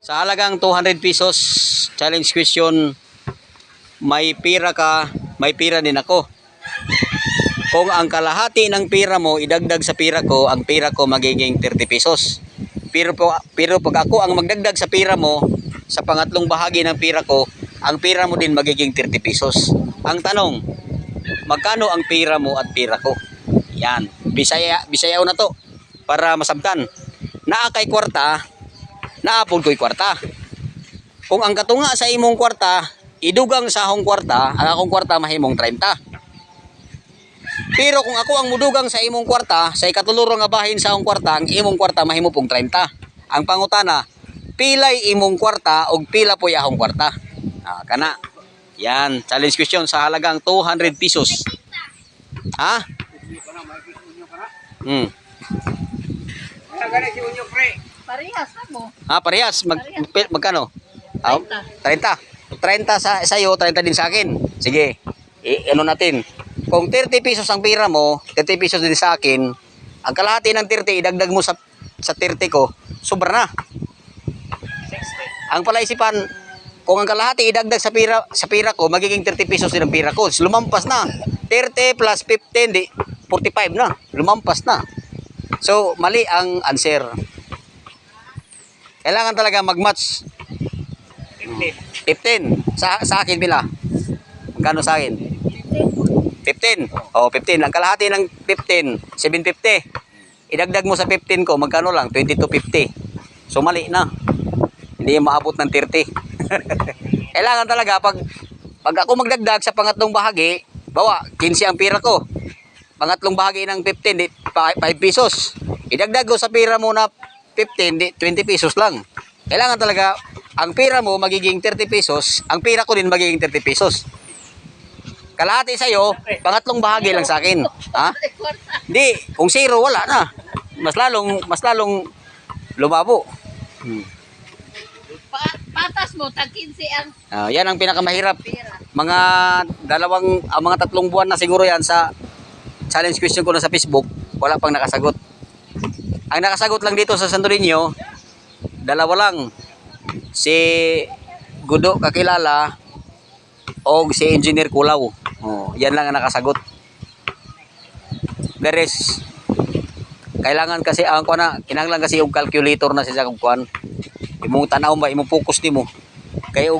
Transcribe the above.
Sa halagang 200 pesos, challenge question, may pira ka, may pira din ako. Kung ang kalahati ng pira mo idagdag sa pira ko, ang pira ko magiging 30 pesos. Pero pag ako ang magdagdag sa pira mo, sa pangatlong bahagi ng pira ko, ang pira mo din magiging 30 pesos. Ang tanong, magkano ang pira mo at pira ko? Yan, Bisayaw na to para masabtan. Naa kay kwarta, naapod ko'y kwarta. Kung ang katunga sa imong kwarta, idugang sa akong kwarta, ang akong kwarta mahimong 30. Pero kung ako ang mudugang sa imong kwarta, sa ikatuluro nga bahin sa akong kwarta, ang imong kwarta mahimo pong 30. Ang pangutana, pilay imong kwarta o pila po akong kwarta? Kana. Yan, challenge question sa halagang 200 pesos. Ha? Parehas na mo. Parehas. Magkano? 30. 30 sa iyo, 30 din sa akin. Sige. Ano natin? Kung 30 pesos ang pira mo, 30 pesos din sa akin, ang kalahati ng 30 idagdag mo sa 30 ko, sobra na. Ang palaisipan, kung ang kalahati idagdag sa pira ko, magiging 30 pesos din ang pira ko. Lumampas na. 30 plus 15, 45 na. Lumampas na. So, mali ang answer. Kailangan talaga mag-match. 15. Sa akin pila? Magkano sa akin? 15. 15. Ang kalahati ng 15, 750. Idagdag mo sa 15 ko, magkano lang? 2250. So, mali na. Hindi maabot ng 30. Kailangan talaga, pag ako magdagdag sa pangatlong bahagi, bawa, 15 ang pira ko. Pangatlong bahagi ng 15, 5 pesos. Idagdag ko sa pira mo na 15, 20 pesos lang. Kailangan talaga, ang pira mo magiging 30 pesos, ang pira ko din magiging 30 pesos. Kalahati sa'yo, pangatlong bahagi lang sa akin. Ha? Hindi, kung zero, wala na. Mas lalong lumabo. Patas mo, tag 15 ang Yan ang pinakamahirap. pira. Mga tatlong buwan na siguro yan sa challenge question ko na sa Facebook, wala pang nakasagot. Ang nakasagot lang dito sa Santo Niño, dalawa lang. Si Gudo Kakilala o si Engineer Kulaw. Yan lang ang nakasagot. The rest, kailangan kasi kinahanglan kasi yung calculator na siya kung kuan. Imong tanaw ba, imong focus nimo. Kay